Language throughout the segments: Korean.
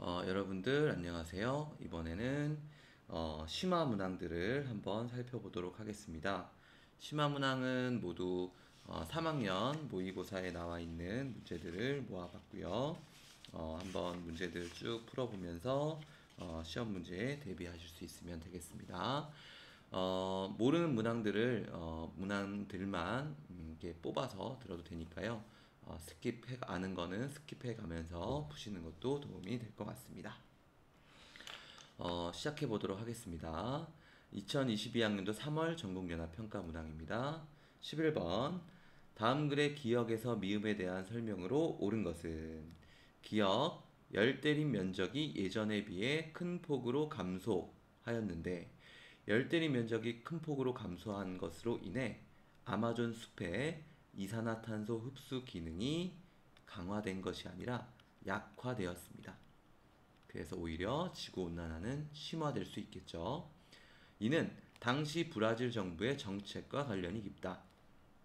여러분들 안녕하세요. 이번에는 심화 문항들을 한번 살펴보도록 하겠습니다. 심화 문항은 모두 3학년 모의고사에 나와 있는 문제들을 모아봤고요. 한번 문제들 쭉 풀어보면서 시험 문제에 대비하실 수 있으면 되겠습니다. 모르는 문항들을 문항들만 이렇게 뽑아서 들어도 되니까요. 아는 거는 스킵해 가면서 푸시는 것도 도움이 될 것 같습니다. 시작해 보도록 하겠습니다. 2022학년도 3월 전국연합평가 문항입니다. 11번 다음 글의 기역에서 미음에 대한 설명으로 옳은 것은 기역 열대림 면적이 예전에 비해 큰 폭으로 감소하였는데 열대림 면적이 큰 폭으로 감소한 것으로 인해 아마존 숲의 이산화탄소 흡수 기능이 강화된 것이 아니라 약화되었습니다. 그래서 오히려 지구온난화는 심화될 수 있겠죠. 이는 당시 브라질 정부의 정책과 관련이 깊다.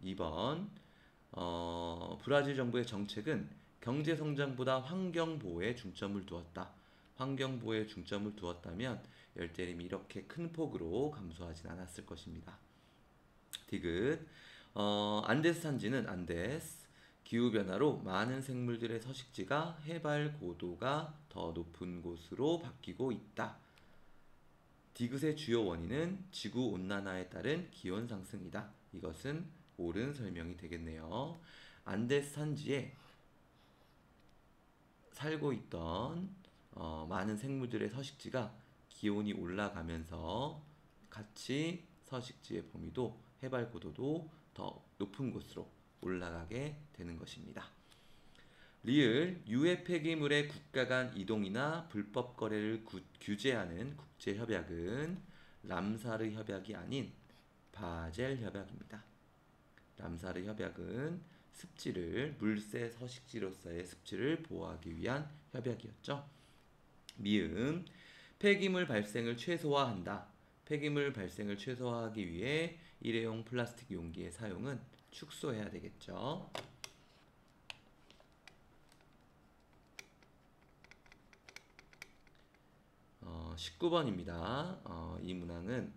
2번 브라질 정부의 정책은 경제성장보다 환경보호에 중점을 두었다. 환경보호에 중점을 두었다면 열대림이 이렇게 큰 폭으로 감소하진 않았을 것입니다. 디귿 안데스 산지는 안데스 기후변화로 많은 생물들의 서식지가 해발 고도가 더 높은 곳으로 바뀌고 있다. 디귿의 주요 원인은 지구온난화에 따른 기온 상승이다. 이것은 옳은 설명이 되겠네요. 안데스 산지에 살고 있던 많은 생물들의 서식지가 기온이 올라가면서 같이 서식지의 범위도 해발 고도도 더 높은 곳으로 올라가게 되는 것입니다. 리을 유해 폐기물의 국가 간 이동이나 불법 거래를 규제하는 국제협약은 람사르 협약이 아닌 바젤 협약입니다. 람사르 협약은 습지를 물새 서식지로서의 습지를 보호하기 위한 협약이었죠. 미음 폐기물 발생을 최소화한다. 폐기물 발생을 최소화하기 위해 일회용 플라스틱 용기의 사용은 축소해야 되겠죠. 19번입니다. 이 문항은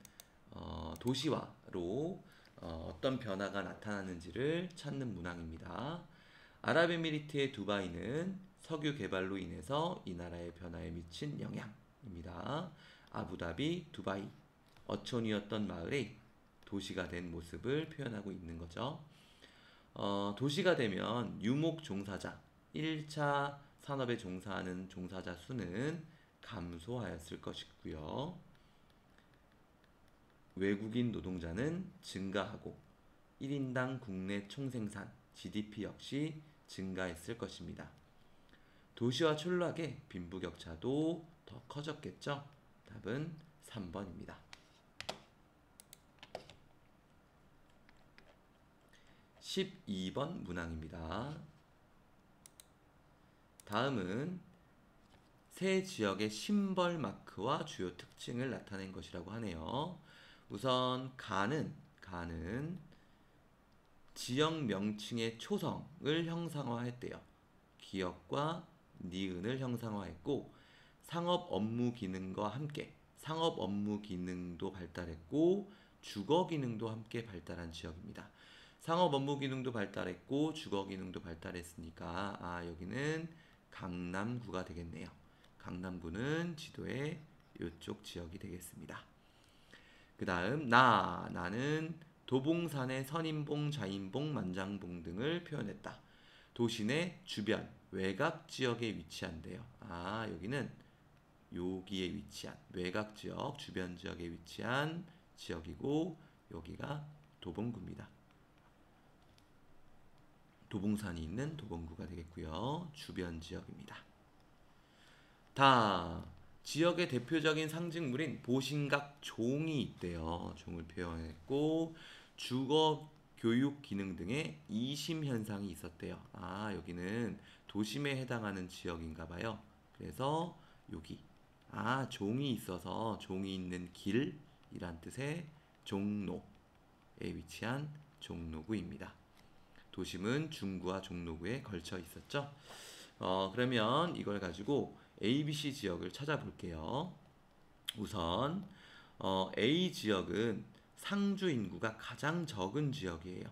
도시화로 어떤 변화가 나타나는지를 찾는 문항입니다. 아랍에미리트의 두바이는 석유 개발로 인해서 이 나라의 변화에 미친 영향입니다. 아부다비, 두바이, 어촌이었던 마을이 도시가 된 모습을 표현하고 있는 거죠. 도시가 되면 유목 종사자, 1차 산업에 종사하는 종사자 수는 감소하였을 것이고요. 외국인 노동자는 증가하고 1인당 국내 총생산 GDP 역시 증가했을 것입니다. 도시화 촌락의 빈부격차도 더 커졌겠죠? 답은 3번입니다. 12번 문항입니다. 다음은 세 지역의 심벌 마크와 주요 특징을 나타낸 것이라고 하네요. 우선 가는 지역 명칭의 초성을 형상화했대요. 기역과 니은을 형상화했고 상업 업무 기능과 함께 상업 업무 기능도 발달했고 주거 기능도 함께 발달한 지역입니다. 상업 업무 기능도 발달했고 주거 기능도 발달했으니까 여기는 강남구가 되겠네요. 강남구는 지도의 이쪽 지역이 되겠습니다. 그 다음 나는 도봉산의 선인봉, 좌인봉, 만장봉 등을 표현했다. 도시 내 주변 외곽 지역에 위치한대요. 여기는 여기에 위치한 외곽 지역, 주변 지역에 위치한 지역이고 여기가 도봉구입니다. 도봉산이 있는 도봉구가 되겠고요. 주변 지역입니다. 지역의 대표적인 상징물인 보신각 종이 있대요. 종을 표현했고 주거, 교육 기능 등의 이심 현상이 있었대요. 여기는 도심에 해당하는 지역인가 봐요. 그래서 여기 종이 있어서 종이 있는 길이란 뜻의 종로에 위치한 종로구입니다. 도심은 중구와 종로구에 걸쳐 있었죠. 그러면 이걸 가지고 A, B, C 지역을 찾아볼게요. 우선 A 지역은 상주 인구가 가장 적은 지역이에요.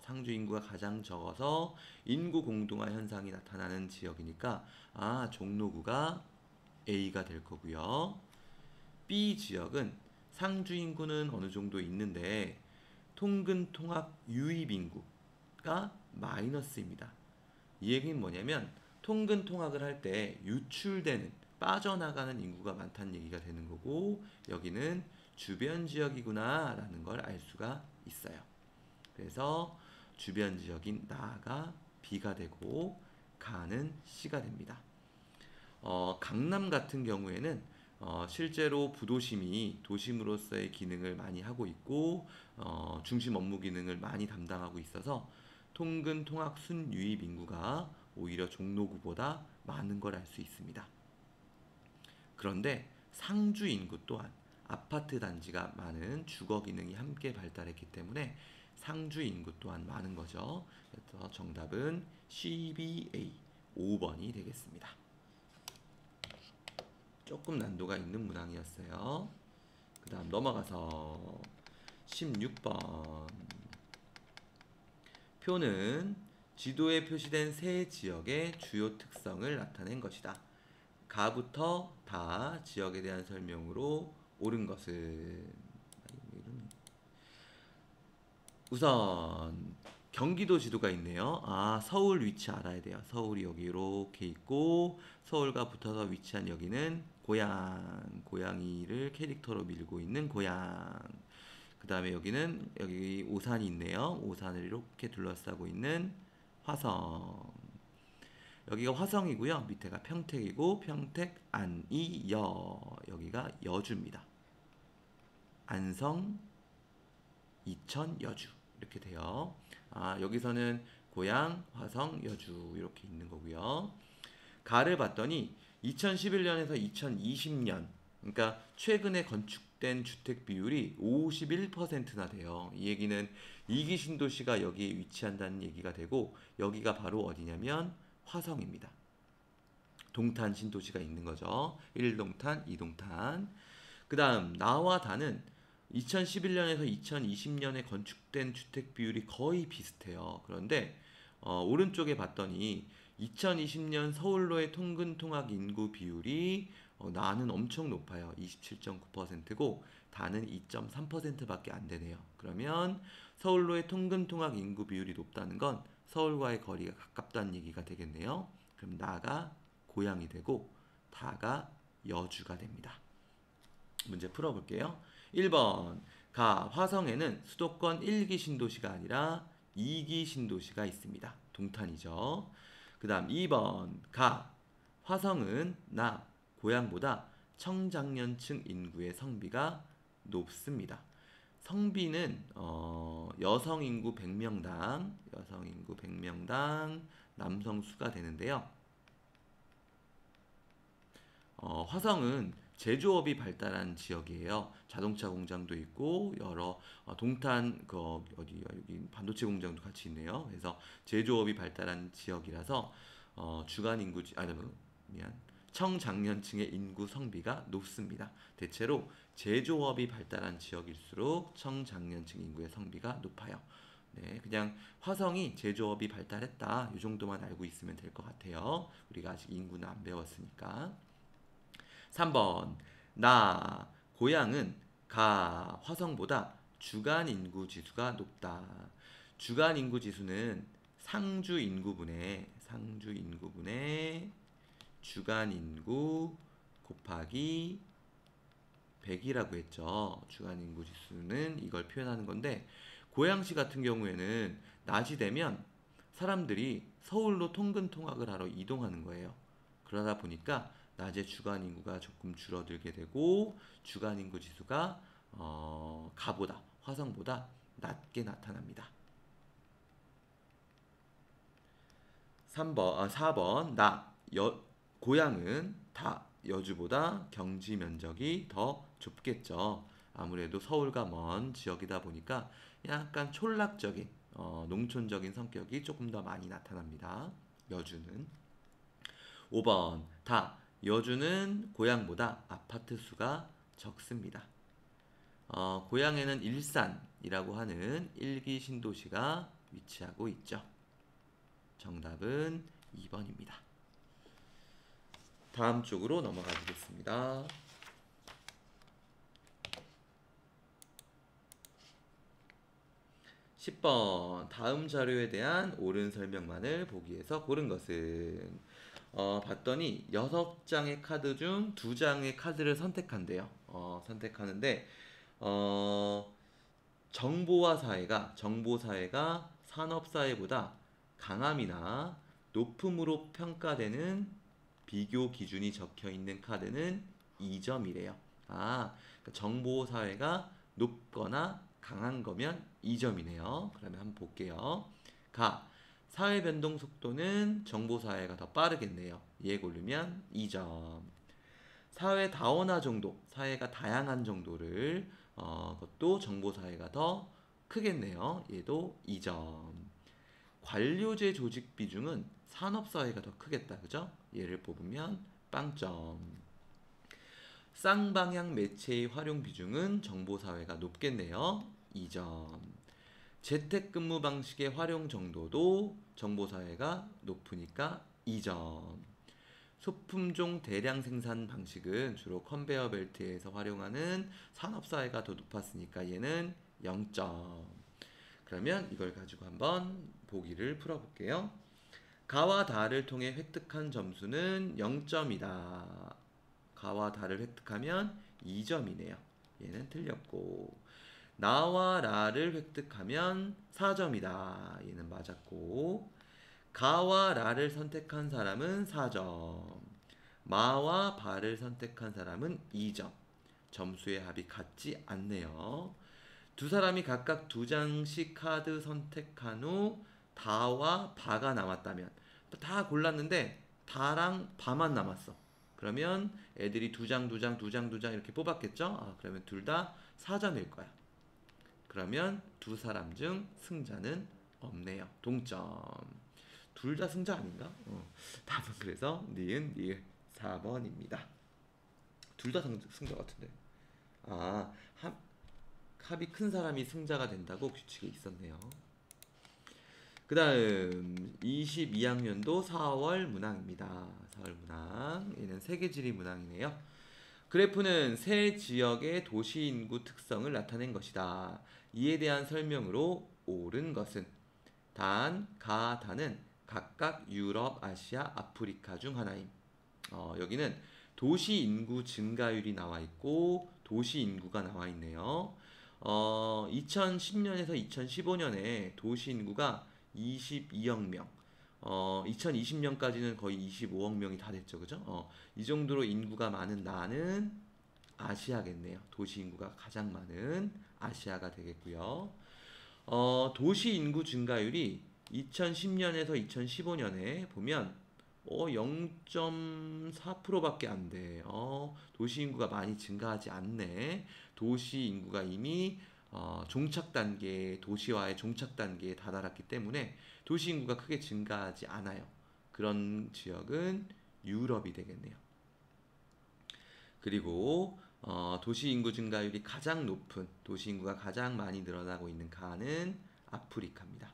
상주 인구가 가장 적어서 인구 공동화 현상이 나타나는 지역이니까 종로구가 A가 될 거고요. B 지역은 상주 인구는 어느 정도 있는데 통근 통합 유입 인구가 마이너스입니다. 이 얘기는 뭐냐면 통근 통학을 할 때 유출되는 빠져나가는 인구가 많다는 얘기가 되는 거고 여기는 주변 지역이구나 라는 걸 알 수가 있어요. 그래서 주변 지역인 나가 B가 되고 가는 C가 됩니다. 강남 같은 경우에는 실제로 부도심이 도심으로서의 기능을 많이 하고 있고 중심 업무 기능을 많이 담당하고 있어서 통근 통학 순유입 인구가 오히려 종로구보다 많은 걸 알 수 있습니다. 그런데 상주 인구 또한 아파트 단지가 많은 주거 기능이 함께 발달했기 때문에 상주 인구 또한 많은 거죠. 그래서 정답은 CBA 5번이 되겠습니다. 조금 난도가 있는 문항이었어요. 그 다음 넘어가서 16번. 표는 지도에 표시된 세 지역의 주요 특성을 나타낸 것이다. 가부터 다 지역에 대한 설명으로 옳은 것은 우선 경기도 지도가 있네요. 서울 위치 알아야 돼요. 서울이 여기 이렇게 있고 서울과 붙어서 위치한 여기는 고양이를 캐릭터로 밀고 있는 고양. 그 다음에 여기 오산이 있네요. 오산을 이렇게 둘러싸고 있는 화성. 여기가 화성이고요. 밑에가 평택이고 평택, 안이, 여기가 여주입니다. 안성, 이천, 여주 이렇게 돼요. 여기서는 고양, 화성, 여주 이렇게 있는 거고요. 가를 봤더니 2011년에서 2020년 그러니까 최근에 건축된 주택 비율이 51%나 돼요. 이 얘기는 2기 신도시가 여기에 위치한다는 얘기가 되고 여기가 바로 어디냐면 화성입니다. 동탄 신도시가 있는 거죠. 1동탄, 2동탄. 그 다음 나와 다는 2011년에서 2020년에 건축된 주택 비율이 거의 비슷해요. 그런데 오른쪽에 봤더니 2020년 서울로의 통근 통학 인구 비율이 나는 엄청 높아요. 27.9%고 다는 2.3%밖에 안 되네요. 그러면 서울로의 통근 통학 인구 비율이 높다는 건 서울과의 거리가 가깝다는 얘기가 되겠네요. 그럼 나가 고양이 되고 다가 여주가 됩니다. 문제 풀어볼게요. 1번 화성에는 수도권 1기 신도시가 아니라 2기 신도시가 있습니다. 동탄이죠. 그 다음 2번 화성은 고양보다 청장년층 인구의 성비가 높습니다. 성비는 여성 인구 100명당 남성 수가 되는데요. 화성은 제조업이 발달한 지역이에요. 자동차 공장도 있고 여러 동탄 여기 반도체 공장도 같이 있네요. 그래서 제조업이 발달한 지역이라서 주간 인구 청장년층의 인구 성비가 높습니다. 대체로 제조업이 발달한 지역일수록 청장년층 인구의 성비가 높아요. 네, 그냥 화성이 제조업이 발달했다 이 정도만 알고 있으면 될 것 같아요. 우리가 아직 인구는 안 배웠으니까. 3번 고양은 화성보다 주간 인구 지수가 높다. 주간 인구 지수는 상주 인구분의 주간 인구 곱하기 100이라고 했죠. 주간 인구 지수는 이걸 표현하는 건데 고양시 같은 경우에는 낮이 되면 사람들이 서울로 통근 통학을 하러 이동하는 거예요. 그러다 보니까 낮에 주간 인구가 조금 줄어들게 되고 주간 인구 지수가 화성보다 낮게 나타납니다. 4번 고양은 여주보다 경지 면적이 더 좁겠죠. 아무래도 서울과 먼 지역이다 보니까 약간 촌락적인 농촌적인 성격이 조금 더 많이 나타납니다. 여주는. 5번 여주는 고향보다 아파트 수가 적습니다. 고향에는 일산이라고 하는 1기 신도시가 위치하고 있죠. 정답은 2번입니다. 다음 쪽으로 넘어가 보겠습니다. 10번 다음 자료에 대한 옳은 설명만을 보기에서 고른 것은 봤더니 6장의 카드 중 2장의 카드를 선택한대요. 선택하는데 정보사회가 산업사회보다 강함이나 높음으로 평가되는 비교 기준이 적혀 있는 카드는 2점이래요. 그러니까 정보사회가 높거나 강한 거면 2점이네요. 그러면 한번 볼게요. 사회 변동 속도는 정보사회가 더 빠르겠네요. 얘 고르면 2점. 사회 다원화 정도, 사회가 다양한 정도를 그것도 정보사회가 더 크겠네요. 얘도 2점. 관료제 조직 비중은 산업사회가 더 크겠다. 그죠? 얘를 뽑으면 빵점. 쌍방향 매체의 활용 비중은 정보사회가 높겠네요. 2점. 재택근무 방식의 활용 정도도 정보사회가 높으니까 2점. 소품종 대량 생산 방식은 주로 컨베어 벨트에서 활용하는 산업사회가 더 높았으니까 얘는 0점. 그러면 이걸 가지고 한번 보기를 풀어볼게요. 가와 다를 통해 획득한 점수는 0점이다. 가와 다를 획득하면 2점이네요. 얘는 틀렸고, 나와 라를 획득하면 4점이다. 얘는 맞았고, 가와 라를 선택한 사람은 4점, 마와 바를 선택한 사람은 2점. 점수의 합이 같지 않네요. 두 사람이 각각 2장씩 카드 선택한 후 다와 바가 남았다면, 다 골랐는데 다랑 바만 남았어. 그러면 애들이 2장 이렇게 뽑았겠죠? 그러면 둘 다 4점일 거야. 그러면 두 사람 중 승자는 없네요. 동점. 둘 다 승자 아닌가? 답은 그래서 니은 4번입니다. 둘 다 승자 같은데. 합이 큰 사람이 승자가 된다고 규칙이 있었네요. 그 다음 22학년도 4월 문항입니다. 4월 문항. 얘는 세계지리 문항이네요. 그래프는 세 지역의 도시 인구 특성을 나타낸 것이다. 이에 대한 설명으로 옳은 것은 다는 각각 유럽, 아시아, 아프리카 중 하나임. 여기는 도시 인구 증가율이 나와 있고 도시 인구가 나와 있네요. 2010년에서 2015년에 도시 인구가 22억 명, 2020년까지는 거의 25억 명이 다 됐죠, 그죠? 이 정도로 인구가 많은 나는 아시아겠네요. 도시 인구가 가장 많은 아시아가 되겠고요. 도시 인구 증가율이 2010년에서 2015년에 보면 0.4%밖에 안 돼. 도시 인구가 많이 증가하지 않네. 도시 인구가 이미 종착 단계, 도시화의 종착 단계에 다다랐기 때문에 도시 인구가 크게 증가하지 않아요. 그런 지역은 유럽이 되겠네요. 그리고 도시 인구 증가율이 가장 높은, 도시 인구가 가장 많이 늘어나고 있는 가는 아프리카입니다.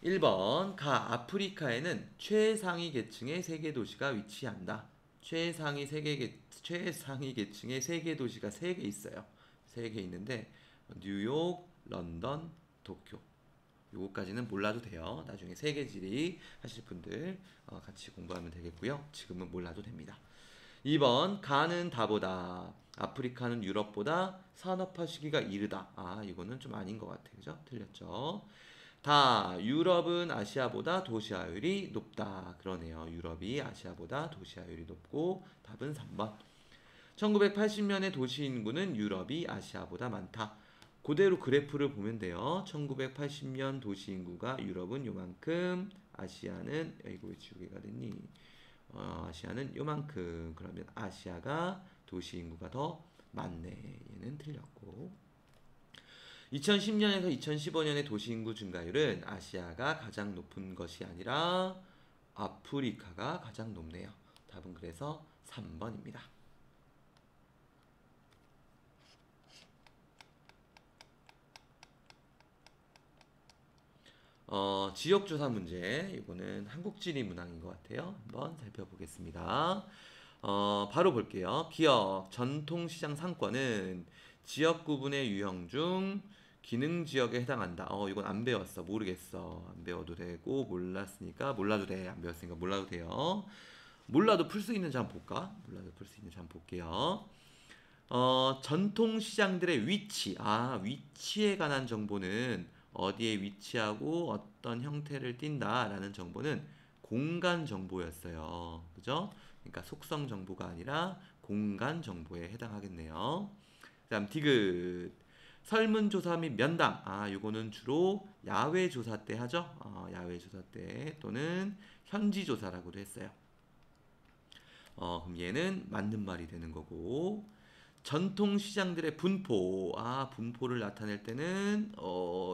1번 아프리카에는 최상위 계층의 세계 도시가 위치한다. 최상위 계층의 세계 도시가 3개 있어요. 3개 있는데 뉴욕, 런던, 도쿄. 요거까지는 몰라도 돼요. 나중에 세계지리 하실 분들 같이 공부하면 되겠고요. 지금은 몰라도 됩니다. 2번 가는 다보다, 아프리카는 유럽보다 산업화 시기가 이르다. 이거는 좀 아닌 것 같아요. 그죠? 틀렸죠. 유럽은 아시아보다 도시화율이 높다. 그러네요. 유럽이 아시아보다 도시화율이 높고 답은 3번. 1980년의 도시 인구는 유럽이 아시아보다 많다. 그대로 그래프를 보면 돼요. 1980년 도시 인구가 유럽은 요만큼, 아시아는 이거 왜 지우개가 됐니? 아시아는 요만큼. 그러면 아시아가 도시 인구가 더 많네. 얘는 틀렸고. 2010년에서 2015년의 도시 인구 증가율은 아시아가 가장 높은 것이 아니라 아프리카가 가장 높네요. 답은 그래서 3번입니다. 지역조사 문제, 이거는 한국지리 문항인 것 같아요. 한번 살펴보겠습니다. 바로 볼게요. 기업, 전통시장 상권은 지역 구분의 유형 중 기능 지역에 해당한다. 이건 안 배웠어. 모르겠어. 안 배워도 되고, 몰랐으니까 몰라도 돼. 안 배웠으니까 몰라도 돼요. 몰라도 풀 수 있는지 한번 볼까? 몰라도 풀 수 있는지 한번 볼게요. 전통시장들의 위치. 위치에 관한 정보는 어디에 위치하고 어떤 형태를 띈다라는 정보는 공간 정보였어요. 그죠? 그러니까 속성 정보가 아니라 공간 정보에 해당하겠네요. 그다음 디귿. 설문조사 및 면담. 요거는 주로 야외 조사 때 하죠. 야외 조사 때 또는 현지 조사라고도 했어요. 그럼 얘는 맞는 말이 되는 거고. 전통시장들의 분포. 분포를 나타낼 때는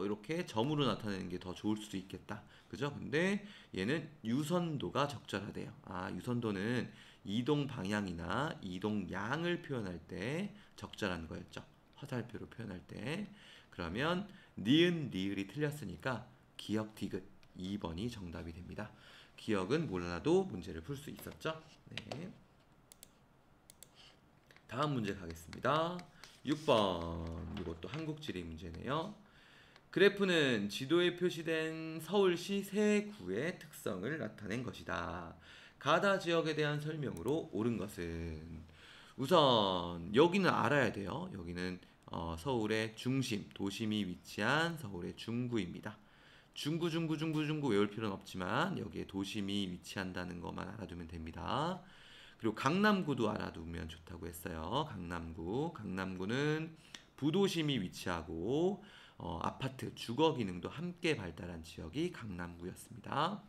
이렇게 점으로 나타내는 게 더 좋을 수도 있겠다. 그죠? 근데 얘는 유선도가 적절하대요. 유선도는 이동 방향이나 이동 양을 표현할 때 적절한 거였죠. 화살표로 표현할 때. 그러면 니은 리을이 틀렸으니까 기역 디귿 2번이 정답이 됩니다. 기역은 몰라도 문제를 풀 수 있었죠. 네. 다음 문제 가겠습니다. 6번. 이것도 한국지리 문제네요. 그래프는 지도에 표시된 서울시 세 구의 특성을 나타낸 것이다. 가다 지역에 대한 설명으로 옳은 것은, 우선 여기는 알아야 돼요. 여기는 서울의 중심, 도심이 위치한 서울의 중구입니다. 중구 외울 필요는 없지만 여기에 도심이 위치한다는 것만 알아두면 됩니다. 그리고 강남구도 알아두면 좋다고 했어요. 강남구는 부도심이 위치하고 아파트, 주거 기능도 함께 발달한 지역이 강남구였습니다.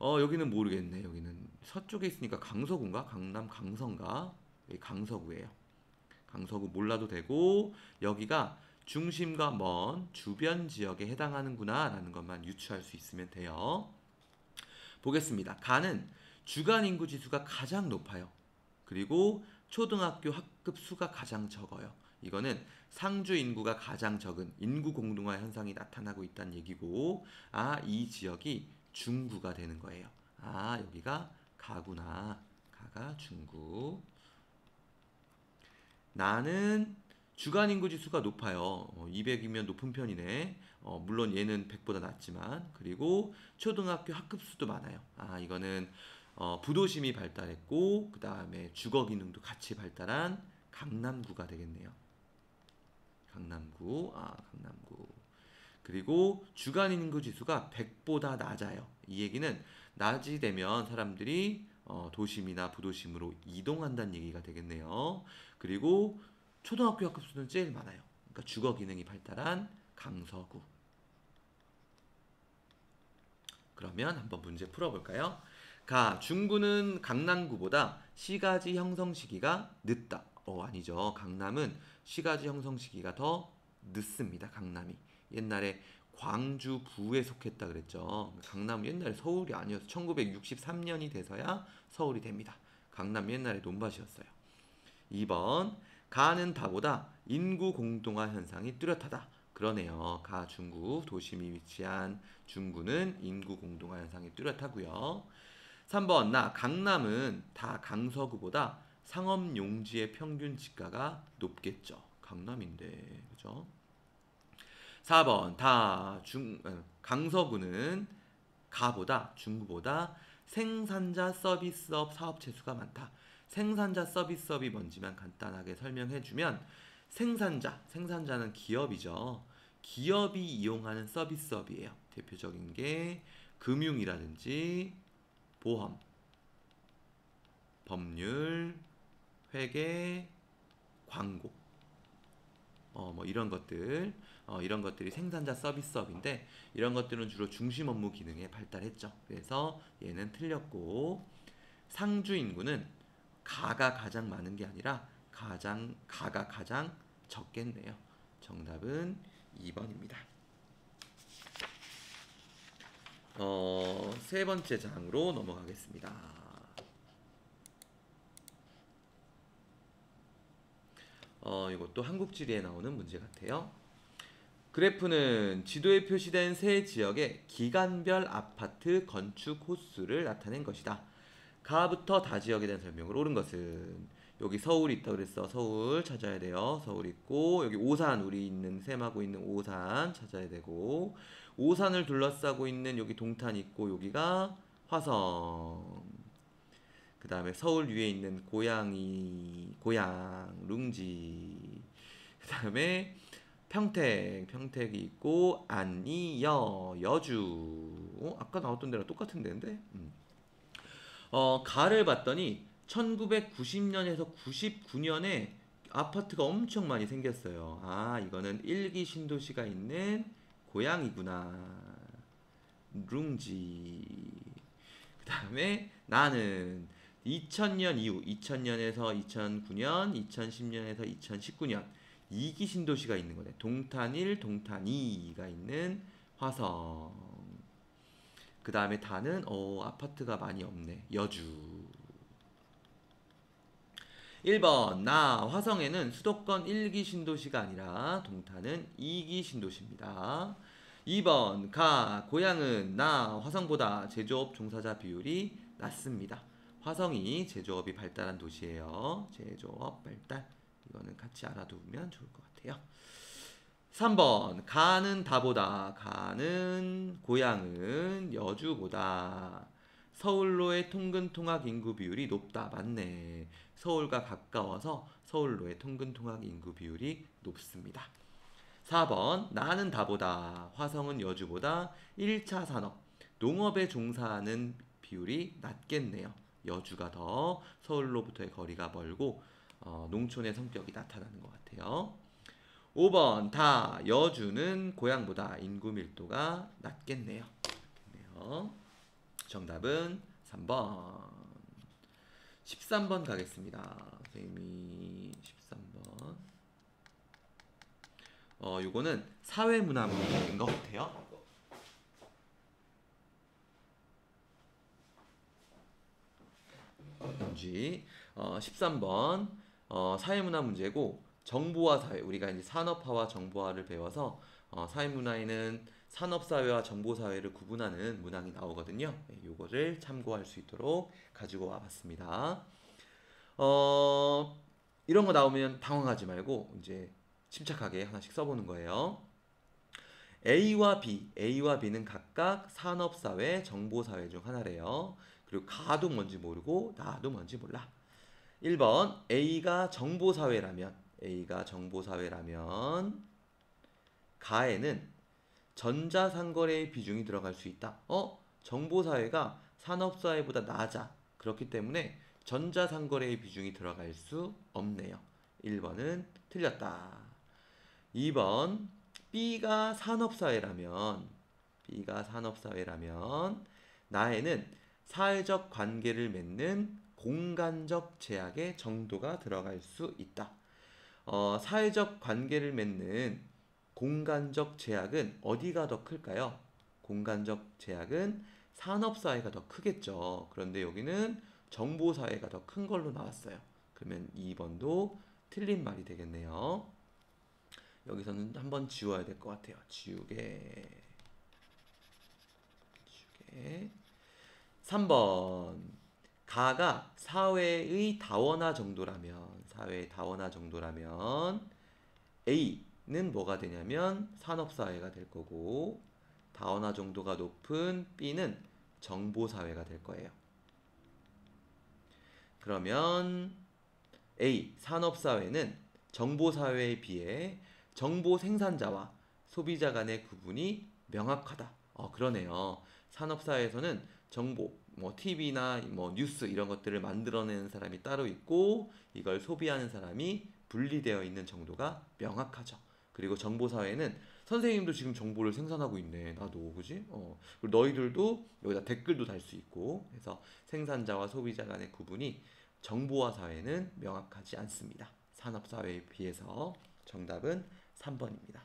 여기는 모르겠네. 여기는 서쪽에 있으니까 강서구인가? 강남 강서인가? 여기 강서구예요. 강서구 몰라도 되고, 여기가 중심과 먼 주변 지역에 해당하는구나 라는 것만 유추할 수 있으면 돼요. 보겠습니다. 가는 주간 인구 지수가 가장 높아요. 그리고 초등학교 학급 수가 가장 적어요. 이거는 상주 인구가 가장 적은 인구 공동화 현상이 나타나고 있다는 얘기고, 이 지역이 중구가 되는 거예요. 여기가 가구나. 가가 중구. 나는 주간 인구 지수가 높아요. 200이면 높은 편이네. 물론 얘는 100보다 낮지만. 그리고 초등학교 학급 수도 많아요. 이거는 부도심이 발달했고, 그 다음에 주거 기능도 같이 발달한 강남구가 되겠네요. 강남구. 그리고 주간 인구 지수가 100보다 낮아요. 이 얘기는 낮이 되면 사람들이 도심이나 부도심으로 이동한다는 얘기가 되겠네요. 그리고 초등학교 학급 수는 제일 많아요. 그러니까 주거 기능이 발달한 강서구. 그러면 한번 문제 풀어볼까요? 중구는 강남구보다 시가지 형성 시기가 늦다. 아니죠. 강남은 시가지 형성 시기가 더 늦습니다. 강남이. 옛날에 광주 부에 속했다 그랬죠. 강남은 옛날에 서울이 아니어서 1963년이 돼서야 서울이 됩니다. 강남 옛날에 논밭이었어요. 2번. 가는 다보다 인구 공동화 현상이 뚜렷하다. 그러네요. 중구, 도심이 위치한 중구는 인구 공동화 현상이 뚜렷하고요. 3번. 강남은 다 강서구보다 상업 용지의 평균 지가가 높겠죠. 강남인데, 그죠? 4번. 강서구는 중구보다 생산자 서비스업 사업체 수가 많다. 생산자 서비스업이 뭔지만 간단하게 설명해주면, 생산자는 기업이죠. 기업이 이용하는 서비스업이에요. 대표적인 게 금융이라든지 보험, 법률, 회계, 광고, 이런 것들이 생산자 서비스업인데, 이런 것들은 주로 중심 업무 기능에 발달했죠. 그래서 얘는 틀렸고, 상주 인구는 가가 가장 많은 게 아니라 가가 가장 적겠네요. 정답은 2번입니다. 세 번째 장으로 넘어가겠습니다. 이것도 한국지리에 나오는 문제 같아요. 그래프는 지도에 표시된 세 지역의 기간별 아파트 건축 호수를 나타낸 것이다. 가부터 다 지역에 대한 설명을. 옳은 것은 여기 서울이 있다 그랬어. 서울 찾아야 돼요. 서울 있고 여기 오산, 우리 있는 셈하고 있는 오산 찾아야 되고, 오산을 둘러싸고 있는 여기 동탄 있고 여기가 화성. 그 다음에 서울 위에 있는 고양, 룽지. 그 다음에 평택이 있고 안이, 여주. 아까 나왔던 데랑 똑같은 데인데. 가를 봤더니 1990년에서 99년에 아파트가 엄청 많이 생겼어요. 아, 이거는 1기 신도시가 있는 고양이구나. 룽지. 그 다음에 나는 2000년 이후, 2000년에서 2009년, 2010년에서 2019년 2기 신도시가 있는 거네. 동탄 1, 동탄 2가 있는 화성. 그 다음에 다는 아파트가 많이 없네. 여주. 1번 나 화성에는 수도권 1기 신도시가 아니라 동탄은 2기 신도시입니다. 2번 가 고향은 나 화성보다 제조업 종사자 비율이 낮습니다. 화성이 제조업이 발달한 도시예요. 제조업 발달. 이거는 같이 알아두면 좋을 것 같아요. 3번 가는 다보다, 가는 고향은 여주보다 서울로의 통근 통학 인구 비율이 높다. 맞네. 서울과 가까워서 서울로의 통근 통학 인구 비율이 높습니다. 4번 나는 다보다, 화성은 여주보다 1차 산업 농업에 종사하는 비율이 낮겠네요. 여주가 더 서울로부터의 거리가 멀고 농촌의 성격이 나타나는 것 같아요. 5번 다 여주는 고향보다 인구 밀도가 낮겠네요. 정답은 3번. 13번 가겠습니다. 선생님이 13번. 요거는 사회문화 문제인 것 같아요. 문제 13번 사회문화 문제고, 정보화 사회, 우리가 이제 산업화와 정보화를 배워서 사회문화에는 산업사회와 정보사회를 구분하는 문항이 나오거든요. 요거를 참고할 수 있도록 가지고 와봤습니다. 이런 거 나오면 당황하지 말고 이제 침착하게 하나씩 써보는 거예요. A와 B는 각각 산업사회, 정보사회 중 하나래요. 그리고 가도 뭔지 모르고 나도 뭔지 몰라. 1번 A가 정보사회라면 가에는 전자상거래의 비중이 들어갈 수 있다. 정보사회가 산업사회보다 낮아. 그렇기 때문에 전자상거래의 비중이 들어갈 수 없네요. 1번은 틀렸다. 2번 B가 산업사회라면 나에는 사회적 관계를 맺는 공간적 제약의 정도가 들어갈 수 있다. 사회적 관계를 맺는 공간적 제약은 어디가 더 클까요? 공간적 제약은 산업사회가 더 크겠죠. 그런데 여기는 정보사회가 더 큰 걸로 나왔어요. 그러면 2번도 틀린 말이 되겠네요. 여기서는 한번 지워야 될 것 같아요. 지우개. 3번 가가 사회의 다원화 정도라면 A는 뭐가 되냐면 산업사회가 될 거고, 다원화 정도가 높은 B는 정보사회가 될 거예요. 그러면 A, 산업사회는 정보사회에 비해 정보 생산자와 소비자 간의 구분이 명확하다. 그러네요. 산업사회에서는 정보, TV나 뉴스 이런 것들을 만들어내는 사람이 따로 있고, 이걸 소비하는 사람이 분리되어 있는 정도가 명확하죠. 그리고 정보사회는 선생님도 지금 정보를 생산하고 있네. 나도, 그지? 그리고 너희들도 여기다 댓글도 달 수 있고, 그래서 생산자와 소비자 간의 구분이 정보화 사회는 명확하지 않습니다. 산업사회에 비해서. 정답은 3번입니다.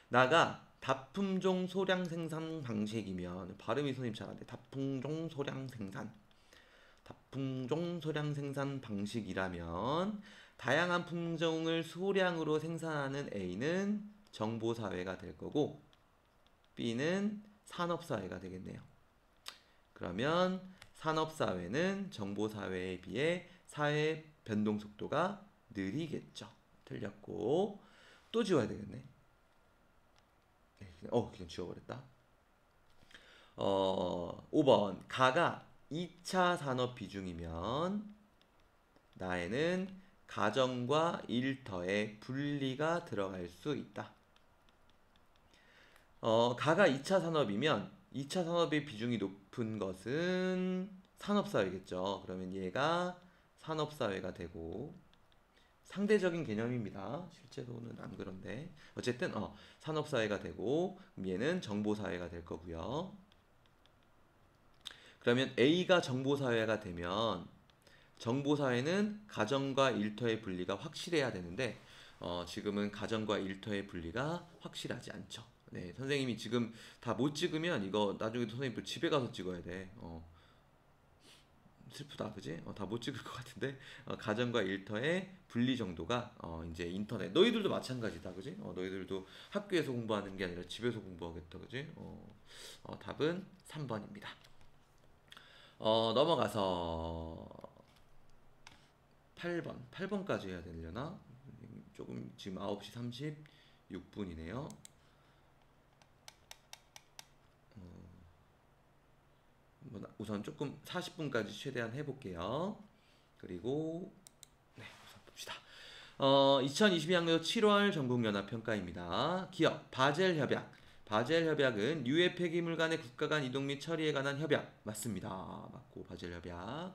나가 다품종 소량 생산 방식이면 발음이 선생님 잘 안 돼. 다품종 소량 생산. 다품종 소량 생산 방식이라면 다양한 품종을 소량으로 생산하는 A는 정보사회가 될 거고 B는 산업사회가 되겠네요. 그러면 산업사회는 정보사회에 비해 사회 변동 속도가 느리겠죠. 틀렸고 또 지워야 되겠네. 그냥 지워버렸다. 5번 가가 2차 산업 비중이면 나에는 가정과 일터의 분리가 들어갈 수 있다. 가가 2차 산업이면 2차 산업의 비중이 높은 것은 산업사회겠죠. 그러면 얘가 산업사회가 되고 상대적인 개념입니다. 실제로는 안 그런데 어쨌든 산업사회가 되고 얘는 정보사회가 될 거고요. 그러면 A가 정보사회가 되면 정보사회는 가정과 일터의 분리가 확실해야 되는데 지금은 가정과 일터의 분리가 확실하지 않죠. 네, 선생님이 지금 다 못 찍으면 이거 나중에 선생님 집에 가서 찍어야 돼. 슬프다, 그지? 다 못 찍을 것 같은데 가정과 일터의 분리 정도가 이제 인터넷 너희들도 마찬가지다, 그지? 너희들도 학교에서 공부하는 게 아니라 집에서 공부하겠다, 그지? 답은 3번입니다. 넘어가서 8번까지 해야 되려나? 조금 지금 9시 36분이네요. 우선 조금 40분까지 최대한 해볼게요. 그리고 우선 봅시다. 2022학년 7월 전국연합평가입니다. 기업 바젤 협약. 바젤 협약은 유해 폐기물 간의 국가 간 이동 및 처리에 관한 협약. 맞습니다. 맞고 바젤 협약.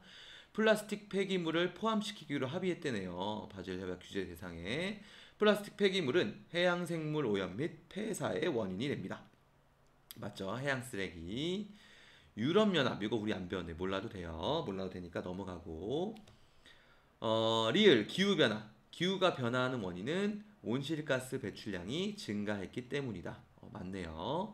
플라스틱 폐기물을 포함시키기로 합의했대네요. 바젤 협약 규제 대상에. 플라스틱 폐기물은 해양 생물 오염 및 폐사의 원인이 됩니다. 맞죠? 해양 쓰레기. 유럽연합, 이거 우리 안 배웠네. 몰라도 돼요. 몰라도 되니까 넘어가고. 리을, 기후변화. 기후가 변화하는 원인은 온실가스 배출량이 증가했기 때문이다. 맞네요.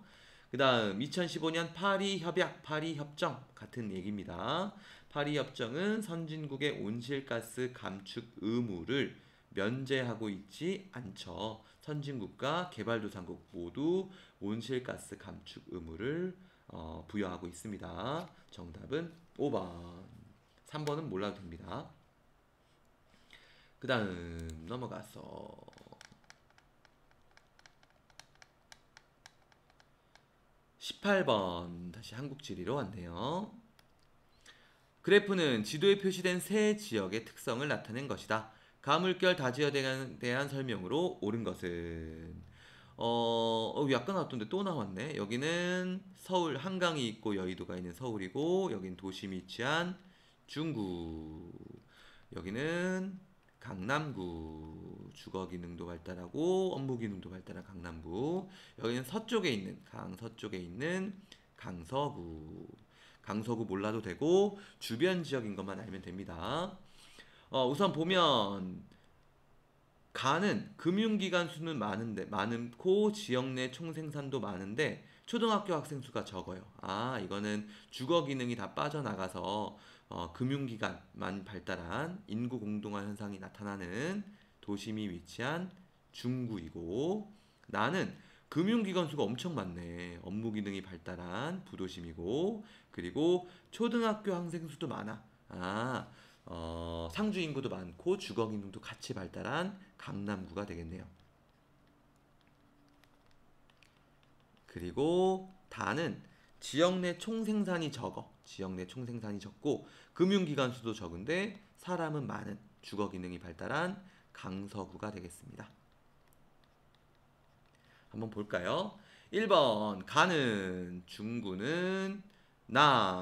그 다음 2015년 파리협약, 파리협정 같은 얘기입니다. 파리협정은 선진국의 온실가스 감축 의무를 면제하고 있지 않죠. 선진국과 개발도상국 모두 온실가스 감축 의무를 부여하고 있습니다. 정답은 5번. 3번은 몰라도 됩니다. 그 다음 넘어가서 18번 다시 한국지리로 왔네요. 그래프는 지도에 표시된 세 지역의 특성을 나타낸 것이다. 가물결 다지어에 대한 설명으로 옳은 것은 약간 나왔던데 또 나왔네. 여기는 서울 한강이 있고 여의도가 있는 서울이고 여기는 도심이 위치한 중구. 여기는 강남구. 주거 기능도 발달하고 업무 기능도 발달한 강남구. 여기는 서쪽에 있는 강서쪽에 있는 강서구. 강서구 몰라도 되고 주변 지역인 것만 알면 됩니다. 우선 보면 가는 금융기관 수는 많고 지역 내 총생산도 많은데 초등학교 학생 수가 적어요. 이거는 주거 기능이 다 빠져나가서 금융기관만 발달한 인구 공동화 현상이 나타나는 도심이 위치한 중구이고, 나는 금융기관 수가 엄청 많네. 업무 기능이 발달한 부도심이고, 그리고 초등학교 학생 수도 많아. 상주 인구도 많고 주거 기능도 같이 발달한 강남구가 되겠네요. 그리고 다는 지역 내 총생산이 적어. 지역 내 총생산이 적고 금융기관 수도 적은데 사람은 많은 주거 기능이 발달한 강서구가 되겠습니다. 한번 볼까요? 1번 가는 중구는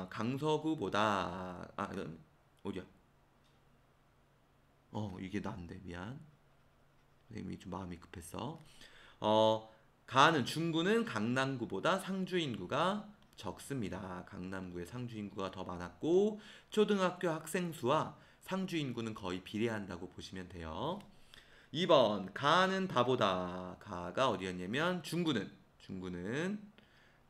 강서구보다 어디야? 이게 난데 미안. 선생님이 좀 마음이 급했어. 가는 중구는 강남구보다 상주 인구가 적습니다. 강남구의 상주 인구가 더 많았고 초등학교 학생 수와 상주 인구는 거의 비례한다고 보시면 돼요. 2번 가는 다보다. 가가 어디였냐면 중구는 중구는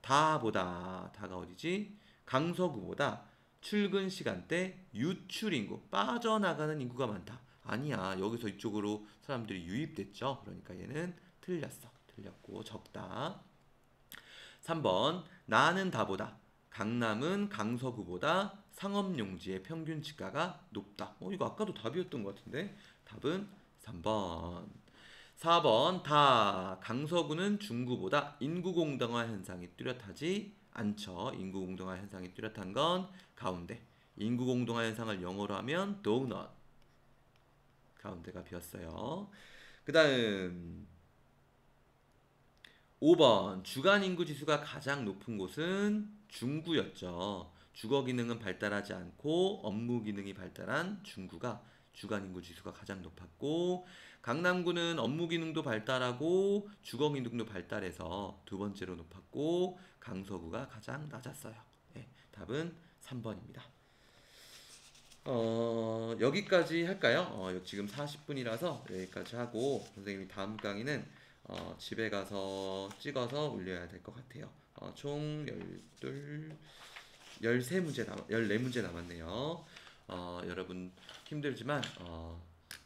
다보다 다가 어디지? 강서구보다 출근 시간대 유출 인구 빠져나가는 인구가 많다. 아니야. 여기서 이쪽으로 사람들이 유입됐죠. 그러니까 얘는 틀렸어. 틀렸고 적다. 3번 나는 다보다 강남은 강서구보다 상업용지의 평균 지가가 높다. 이거 아까도 답이었던 것 같은데 답은 3번. 4번 다 강서구는 중구보다 인구공동화 현상이 뚜렷하지 않죠. 인구공동화 현상이 뚜렷한 건 가운데. 인구공동화 현상을 영어로 하면 도넛. 가운데가 비었어요. 그 다음 5번 주간 인구 지수가 가장 높은 곳은 중구였죠. 주거 기능은 발달하지 않고 업무 기능이 발달한 중구가 주간 인구 지수가 가장 높았고 강남구는 업무 기능도 발달하고 주거 기능도 발달해서 두 번째로 높았고 강서구가 가장 낮았어요. 네, 답은 3번입니다. 여기까지 할까요? 지금 40분이라서 여기까지 하고 선생님이 다음 강의는 집에 가서 찍어서 올려야 될 것 같아요. 총 14문제 남았네요. 여러분 힘들지만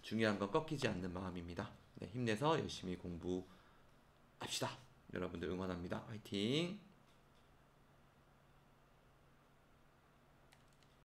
중요한 건 꺾이지 않는 마음입니다. 네, 힘내서 열심히 공부합시다. 여러분들 응원합니다. 화이팅!